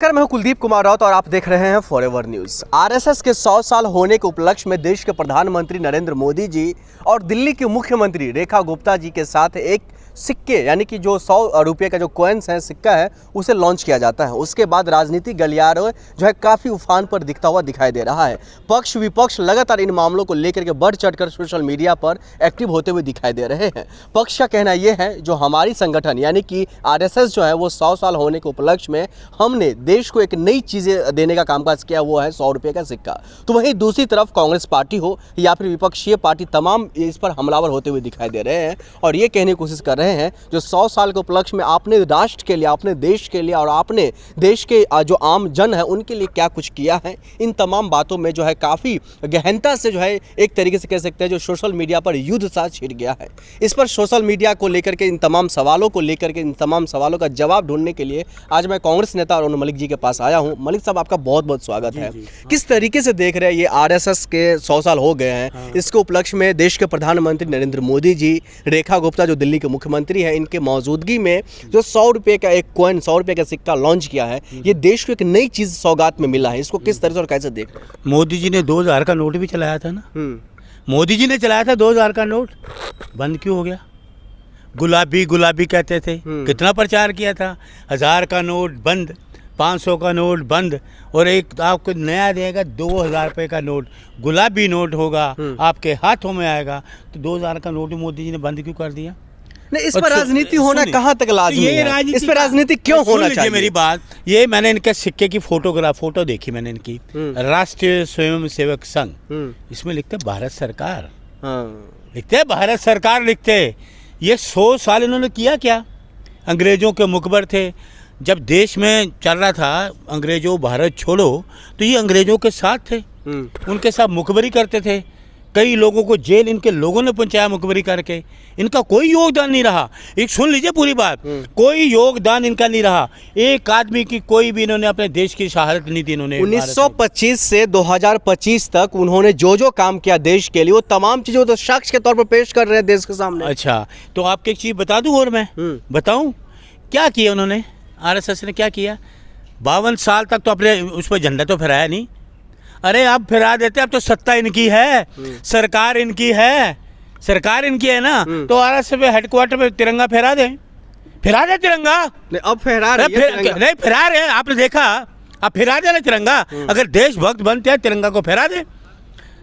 मैं हूं कुलदीप कुमार राउत और आप देख रहे हैं फॉरएवर न्यूज। आरएसएस के 100 साल होने के उपलक्ष्य में देश के प्रधानमंत्री नरेंद्र मोदी जी और दिल्ली की मुख्यमंत्री रेखा गुप्ता जी के साथ एक सिक्के यानी कि जो 100 रुपये का जो कॉइन्स है, सिक्का है, उसे लॉन्च किया जाता है। उसके बाद राजनीतिक गलियारों जो है काफ़ी उफान पर दिखता हुआ दिखाई दे रहा है। पक्ष विपक्ष लगातार इन मामलों को लेकर के बढ़ चढ़कर सोशल मीडिया पर एक्टिव होते हुए दिखाई दे रहे हैं। पक्ष का कहना यह है जो हमारी संगठन यानी कि आरएसएस जो है वो 100 साल होने के उपलक्ष्य में हमने देश को एक नई चीज़ें देने का कामकाज किया, वो है 100 रुपये का सिक्का। तो वहीं दूसरी तरफ कांग्रेस पार्टी हो या फिर विपक्षीय पार्टी तमाम इस पर हमलावर होते हुए दिखाई दे रहे हैं और ये कहने की कोशिश कर रहे हैं जो 100 साल के उपलक्ष्य में आपने राष्ट्र के लिए, आपने देश के लिए और आपने देश के जो आम जन है उनके लिए क्या कुछ किया है। इन तमाम बातों में जो है काफ़ी गहनता से जो है एक तरीके से कह सकते हैं जो सोशल मीडिया पर युद्ध सा छिड़ गया है। इस पर सोशल मीडिया को लेकर के इन तमाम सवालों को लेकर के इन तमाम सवालों का जवाब ढूंढने के लिए आज मैं कांग्रेस नेता अरुण मलिक जी के पास आया हूं। मलिक साहब, आपका बहुत बहुत स्वागत है। किस तरीके से देख रहे हैं ये आरएसएस के 100 साल हो गए हैं, इसके उपलक्ष्य में देश के प्रधानमंत्री नरेंद्र मोदी जी, रेखा गुप्ता जो दिल्ली के मुख्यमंत्री हैं, इनके मौजूदगी में जो 100 रुपये का एक कॉइन, 100 रुपये का सिक्का लॉन्च किया है, ये देश को एक नई चीज सौगात में मिला है। इसको किस तरह से और कैसे देख रहे हैं? मोदी जी ने 2000 का नोट भी चलाया था ना। मोदी जी ने चलाया था 2000 का नोट, बंद क्यों हो गया? गुलाबी गुलाबी कहते थे, कितना प्रचार किया था। 1000 का नोट बंद, 500 का नोट बंद, और एक आपको नया देगा 2000 रुपये का नोट, गुलाबी नोट होगा, आपके हाथों में आएगा। तो 2000 का नोट मोदी जी ने बंद क्यों कर दिया? नहीं, इस पर राजनीति होना कहाँ तक लाज़मी है? इस पर राजनीति क्यों होना चाहिए? मेरी बात ये, मैंने इनके सिक्के की फोटो देखी मैंने इनकी, राष्ट्रीय स्वयं सेवक संघ, इसमें लिखते भारत सरकार, लिखते भारत सरकार लिखते। ये 100 साल इन्होंने किया क्या? अंग्रेजों के मुखबर थे। जब देश में चल रहा था अंग्रेजों भारत छोड़ो, तो ये अंग्रेजों के साथ थे, उनके साथ मुखबरी करते थे। कई लोगों को जेल इनके लोगों ने पहुंचाया मुखबरी करके। इनका कोई योगदान नहीं रहा। एक सुन लीजिए पूरी बात, कोई योगदान इनका नहीं रहा। एक आदमी की कोई भी इन्होंने अपने देश की शहादत नहीं दी। इन्होंने 1925 से 2025 तक उन्होंने जो जो काम किया देश के लिए, वो तमाम चीजों तो साक्ष्य के तौर पर पेश कर रहे हैं देश के सामने। अच्छा, तो आपको एक चीज बता दूं और मैं बताऊं क्या किया उन्होंने? आरएसएस ने क्या किया? 52 साल तक तो अपने उस पर झंडा तो फहराया नहीं। अरे अब फहरा देते, अब तो सत्ता इनकी है, सरकार इनकी है, सरकार इनकी है ना, तो आरएसएस पे हेडक्वार्टर पे तिरंगा फहरा दे तिरंगा। नहीं, अब फहरा रहे हैं, नहीं फहरा रहे हैं, आपने देखा, अब फहरा दे तिरंगा। अगर देशभक्त बनते हैं तिरंगा को फहरा दे।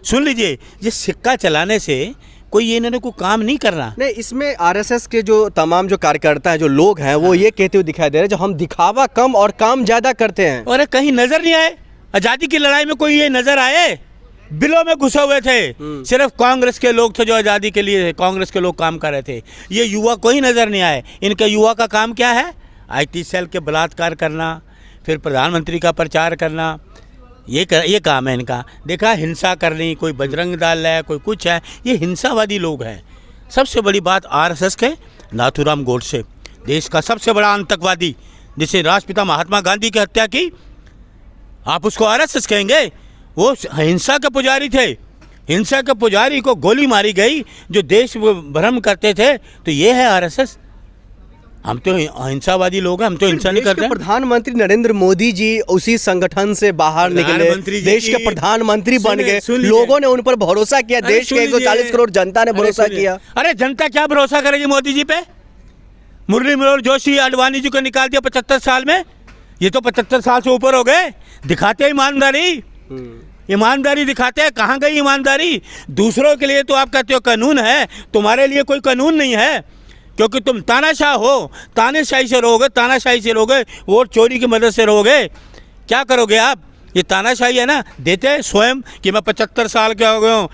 सुन लीजिए, ये सिक्का चलाने से कोई ये इन्होंने कोई काम नहीं करना। नहीं, इसमें आरएसएस के जो तमाम जो कार्यकर्ता हैं, जो लोग हैं, वो ये कहते हुए दिखाई दे रहे हैं जो हम दिखावा कम और काम ज्यादा करते हैं। और कहीं नजर नहीं आए आज़ादी की लड़ाई में, कोई ये नजर आए? बिलों में घुसे हुए थे, सिर्फ कांग्रेस के लोग थे जो आज़ादी के लिए कांग्रेस के लोग काम कर रहे थे। ये युवा कोई नज़र नहीं आए। इनके युवा का काम क्या है? आईटी सेल के बलात्कार करना, फिर प्रधानमंत्री का प्रचार करना, ये काम है इनका। देखा, हिंसा करनी, कोई बजरंग दल है, कोई कुछ है, ये हिंसावादी लोग हैं। सबसे बड़ी बात आरएसएस के नाथूराम गोडसे, देश का सबसे बड़ा आतंकवादी, जिसे राष्ट्रपिता महात्मा गांधी की हत्या की, आप उसको आरएसएस कहेंगे? वो हिंसा के पुजारी थे। हिंसा के पुजारी को गोली मारी गई जो देश भ्रम करते थे। तो ये है आरएसएस। हम तो अहिंसावादी लोग हैं, हम तो हिंसा नहीं करते। प्रधानमंत्री नरेंद्र मोदी जी उसी संगठन से बाहर निकले, देश के प्रधानमंत्री बन गए, लोगों ने उन पर भरोसा किया, देश के 140 करोड़ जनता ने भरोसा किया। अरे जनता क्या भरोसा करेगी मोदी जी पे? मुरली मनोहर जोशी, आडवाणी जी को निकाल दिया 75 साल में। ये तो 75 साल से ऊपर हो गए। दिखाते ईमानदारी, ईमानदारी दिखाते हैं। कहाँ गई ईमानदारी? दूसरों के लिए तो आप कहते हो कानून है, तुम्हारे लिए कोई कानून नहीं है, क्योंकि तुम तानाशाह हो। तानाशाही से रहोगे, तानाशाही से रहोगे, वोट चोरी की मदद से रहोगे। क्या करोगे आप? ये तानाशाही है ना। देते हैं स्वयं कि मैं 75 साल का हो गया हूँ,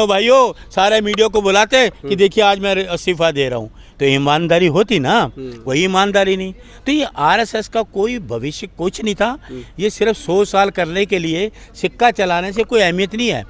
भाइयों सारे मीडिया को बुलाते कि देखिए आज मैं इस्तीफा दे रहा हूँ। तो ईमानदारी होती ना, वही ईमानदारी नहीं। तो ये आरएसएस का कोई भविष्य कुछ नहीं था। ये सिर्फ 100 साल करने के लिए सिक्का चलाने से कोई अहमियत नहीं है।